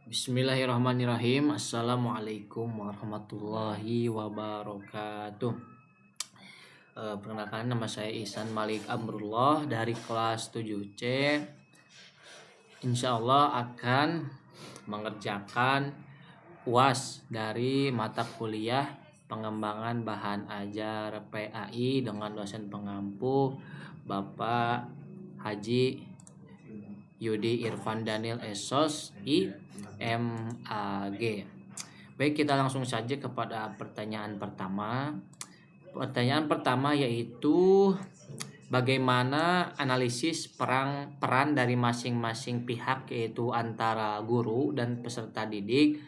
Bismillahirrahmanirrahim. Assalamualaikum warahmatullahi wabarakatuh. Perkenalkan, nama saya Ihsan Malik Amrullah dari kelas 7C. Insya Allah akan mengerjakan UAS dari mata kuliah pengembangan bahan ajar PAI dengan dosen pengampu Bapak Haji Yudi Irfan Daniel Esos IMAG. Baik, kita langsung saja kepada pertanyaan pertama. Pertanyaan pertama yaitu bagaimana analisis peran dari masing-masing pihak, yaitu antara guru dan peserta didik,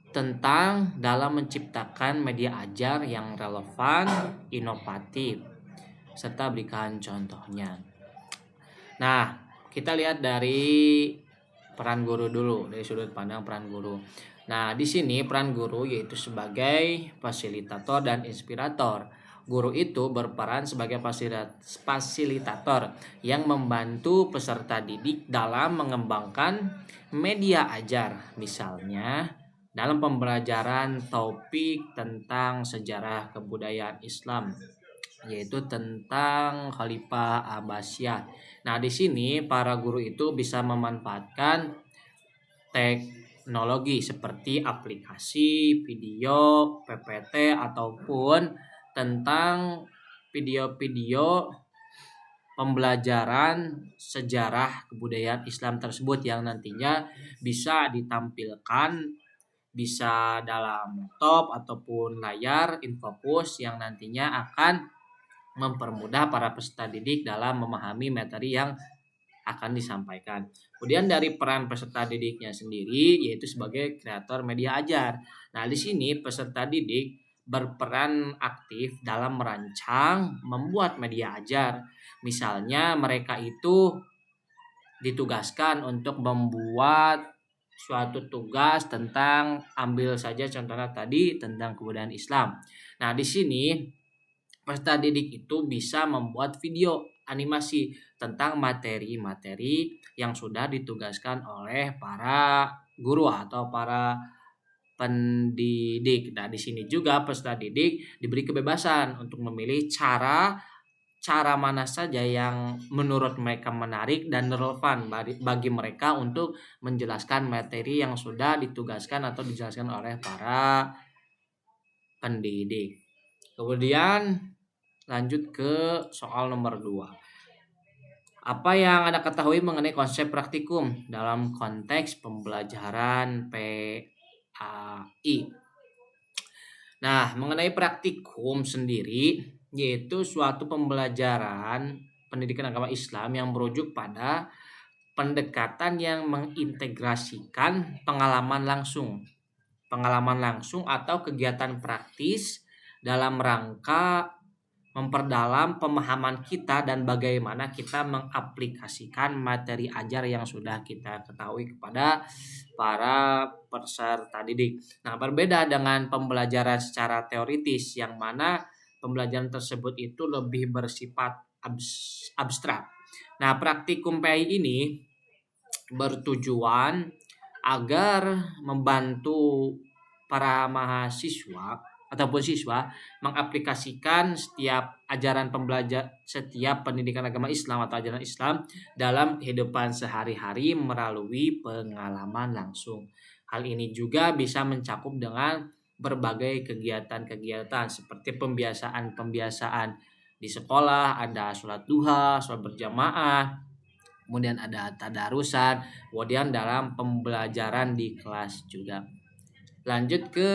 tentang dalam menciptakan media ajar yang relevan, inovatif, serta berikan contohnya. Nah, kita lihat dari peran guru dulu, dari sudut pandang peran guru. Nah, di sini peran guru yaitu sebagai fasilitator dan inspirator. Guru itu berperan sebagai fasilitator yang membantu peserta didik dalam mengembangkan media ajar. Misalnya, dalam pembelajaran topik tentang sejarah kebudayaan Islam, yaitu tentang Khalifah Abbasiyah. Nah, di sini para guru itu bisa memanfaatkan teknologi seperti aplikasi, video, PPT, ataupun tentang video-video pembelajaran sejarah kebudayaan Islam tersebut yang nantinya bisa ditampilkan, bisa dalam laptop ataupun layar infocus yang nantinya akan mempermudah para peserta didik dalam memahami materi yang akan disampaikan. Kemudian dari peran peserta didiknya sendiri yaitu sebagai kreator media ajar. Nah, di sini peserta didik berperan aktif dalam merancang, membuat media ajar. Misalnya mereka itu ditugaskan untuk membuat suatu tugas tentang, ambil saja contohnya tadi tentang kebudayaan Islam. Nah, di sini peserta didik itu bisa membuat video animasi tentang materi-materi yang sudah ditugaskan oleh para guru atau para pendidik. Nah, di sini juga peserta didik diberi kebebasan untuk memilih cara mana saja yang menurut mereka menarik dan relevan bagi mereka untuk menjelaskan materi yang sudah ditugaskan atau dijelaskan oleh para pendidik. Kemudian lanjut ke soal nomor 2. Apa yang Anda ketahui mengenai konsep praktikum dalam konteks pembelajaran PAI? Nah, mengenai praktikum sendiri yaitu suatu pembelajaran pendidikan agama Islam yang merujuk pada pendekatan yang mengintegrasikan pengalaman langsung atau kegiatan praktis dalam rangka memperdalam pemahaman kita dan bagaimana kita mengaplikasikan materi ajar yang sudah kita ketahui kepada para peserta didik. Nah, berbeda dengan pembelajaran secara teoritis yang mana pembelajaran tersebut itu lebih bersifat abstrak. Nah, praktikum PAI ini bertujuan agar membantu para mahasiswa ataupun siswa mengaplikasikan setiap pendidikan agama Islam atau ajaran Islam dalam kehidupan sehari-hari melalui pengalaman langsung. Hal ini juga bisa mencakup dengan berbagai kegiatan-kegiatan seperti pembiasaan di sekolah, ada sholat duha, sholat berjamaah, kemudian ada tadarusan, kemudian dalam pembelajaran di kelas juga. Lanjut ke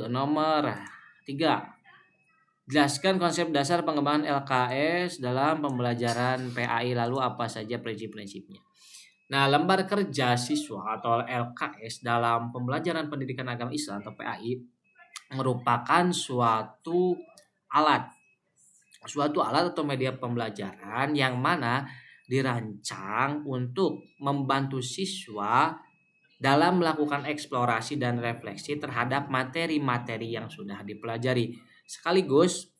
nomor 3. Jelaskan konsep dasar pengembangan LKS dalam pembelajaran PAI, lalu apa saja prinsip-prinsipnya. Nah, lembar kerja siswa atau LKS dalam pembelajaran pendidikan agama Islam atau PAI merupakan suatu alat atau media pembelajaran yang mana dirancang untuk membantu siswa dalam melakukan eksplorasi dan refleksi terhadap materi-materi yang sudah dipelajari, sekaligus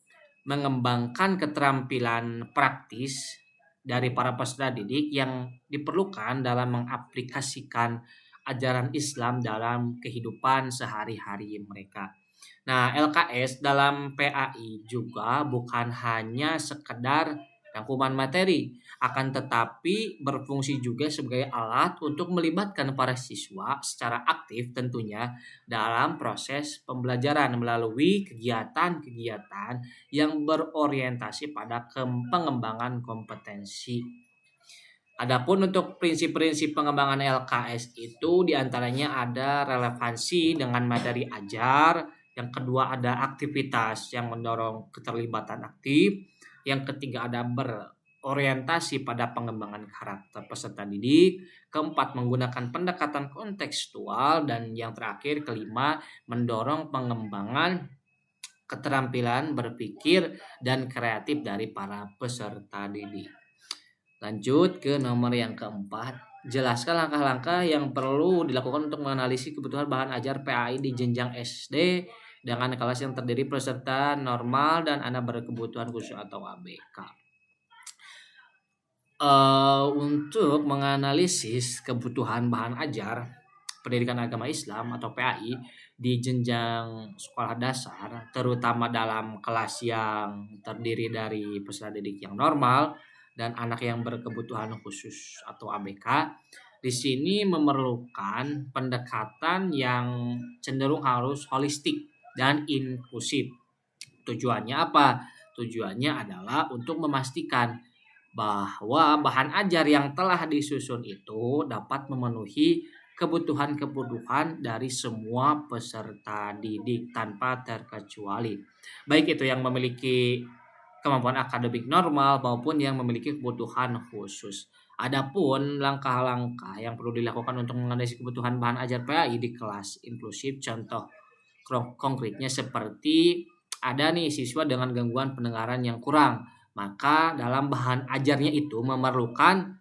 mengembangkan keterampilan praktis dari para peserta didik yang diperlukan dalam mengaplikasikan ajaran Islam dalam kehidupan sehari-hari mereka. Nah, LKS dalam PAI juga bukan hanya sekedar rangkuman materi, akan tetapi berfungsi juga sebagai alat untuk melibatkan para siswa secara aktif tentunya dalam proses pembelajaran melalui kegiatan-kegiatan yang berorientasi pada pengembangan kompetensi. Adapun untuk prinsip-prinsip pengembangan LKS itu diantaranya ada relevansi dengan materi ajar, yang kedua ada aktivitas yang mendorong keterlibatan aktif, yang ketiga ada berorientasi pada pengembangan karakter peserta didik, keempat menggunakan pendekatan kontekstual, dan yang terakhir kelima mendorong pengembangan keterampilan berpikir dan kreatif dari para peserta didik. Lanjut ke nomor yang keempat. Jelaskan langkah-langkah yang perlu dilakukan untuk menganalisis kebutuhan bahan ajar PAI di jenjang SD dengan kelas yang terdiri peserta normal dan anak berkebutuhan khusus atau ABK. Untuk menganalisis kebutuhan bahan ajar pendidikan agama Islam atau PAI di jenjang sekolah dasar, terutama dalam kelas yang terdiri dari peserta didik yang normal dan anak yang berkebutuhan khusus atau ABK, di sini memerlukan pendekatan yang cenderung harus holistik dan inklusif. Tujuannya apa? Tujuannya adalah untuk memastikan bahwa bahan ajar yang telah disusun itu dapat memenuhi kebutuhan-kebutuhan dari semua peserta didik tanpa terkecuali. Baik itu yang memiliki kemampuan akademik normal maupun yang memiliki kebutuhan khusus. Adapun langkah-langkah yang perlu dilakukan untuk menganalisis kebutuhan bahan ajar PAI di kelas inklusif, contoh konkretnya seperti ada nih siswa dengan gangguan pendengaran yang kurang, maka dalam bahan ajarnya itu memerlukan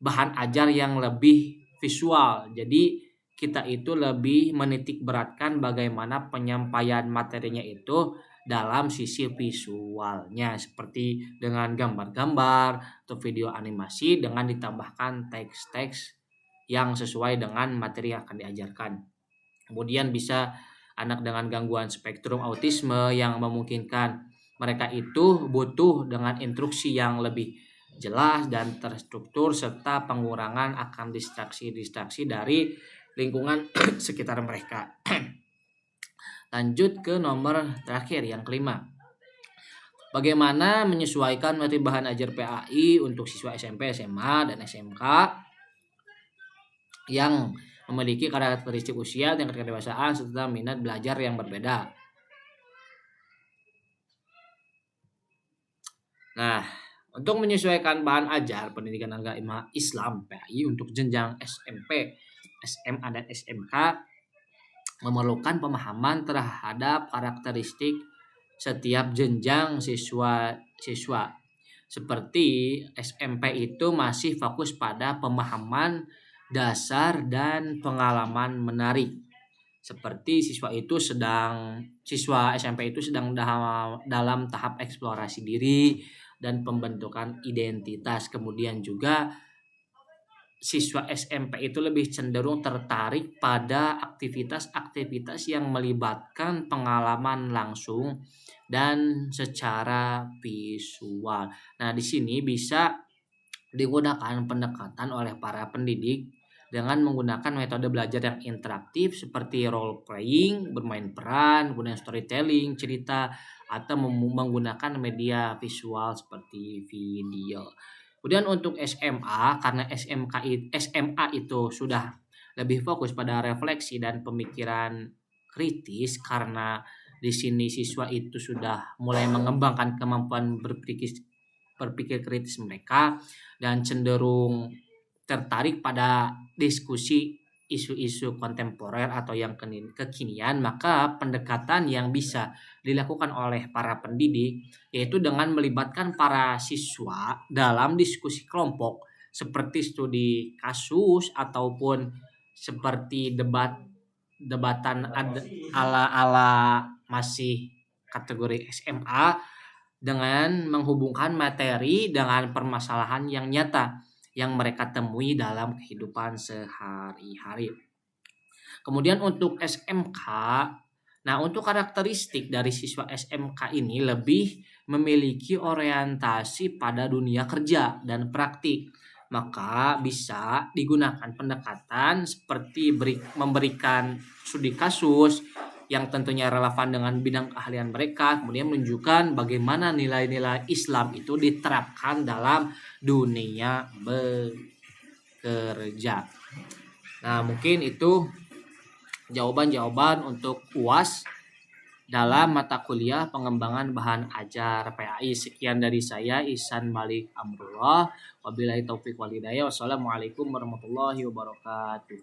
bahan ajar yang lebih visual. Jadi kita itu lebih menitik beratkan bagaimana penyampaian materinya itu dalam sisi visualnya, seperti dengan gambar-gambar atau video animasi dengan ditambahkan teks-teks yang sesuai dengan materi yang akan diajarkan. Kemudian bisa anak dengan gangguan spektrum autisme yang memungkinkan mereka itu butuh dengan instruksi yang lebih jelas dan terstruktur serta pengurangan akan distraksi-distraksi dari lingkungan sekitar mereka. Lanjut ke nomor terakhir yang kelima. Bagaimana menyesuaikan materi bahan ajar PAI untuk siswa SMP, SMA, dan SMK yang memiliki karakteristik usia, tingkat kedewasaan, serta minat belajar yang berbeda. Nah, untuk menyesuaikan bahan ajar pendidikan agama Islam PAI untuk jenjang SMP, SMA, dan SMK memerlukan pemahaman terhadap karakteristik setiap jenjang siswa. Seperti SMP itu masih fokus pada pemahaman dasar dan pengalaman menarik. Seperti siswa SMP itu sedang dalam tahap eksplorasi diri dan pembentukan identitas. Kemudian juga siswa SMP itu lebih cenderung tertarik pada aktivitas-aktivitas yang melibatkan pengalaman langsung dan secara visual. Nah, di sini bisa digunakan pendekatan oleh para pendidik dengan menggunakan metode belajar yang interaktif seperti role playing, bermain peran, kemudian storytelling, cerita, atau menggunakan media visual seperti video. Kemudian untuk SMA, karena SMA itu sudah lebih fokus pada refleksi dan pemikiran kritis, karena di sini siswa itu sudah mulai mengembangkan kemampuan berpikir kritis mereka dan cenderung tertarik pada diskusi isu-isu kontemporer atau yang kekinian, maka pendekatan yang bisa dilakukan oleh para pendidik yaitu dengan melibatkan para siswa dalam diskusi kelompok seperti studi kasus ataupun seperti debatan ala masih kategori SMA dengan menghubungkan materi dengan permasalahan yang nyata yang mereka temui dalam kehidupan sehari-hari. Kemudian untuk SMK, nah untuk karakteristik dari siswa SMK ini lebih memiliki orientasi pada dunia kerja dan praktik. Maka bisa digunakan pendekatan seperti memberikan studi kasus yang tentunya relevan dengan bidang keahlian mereka, kemudian menunjukkan bagaimana nilai-nilai Islam itu diterapkan dalam dunia bekerja. Nah, mungkin itu jawaban-jawaban untuk UAS dalam mata kuliah pengembangan bahan ajar PAI. Sekian dari saya, Ihsan Malik Amrullah. Wabillahi taufik walhidayah. Wassalamualaikum warahmatullahi wabarakatuh.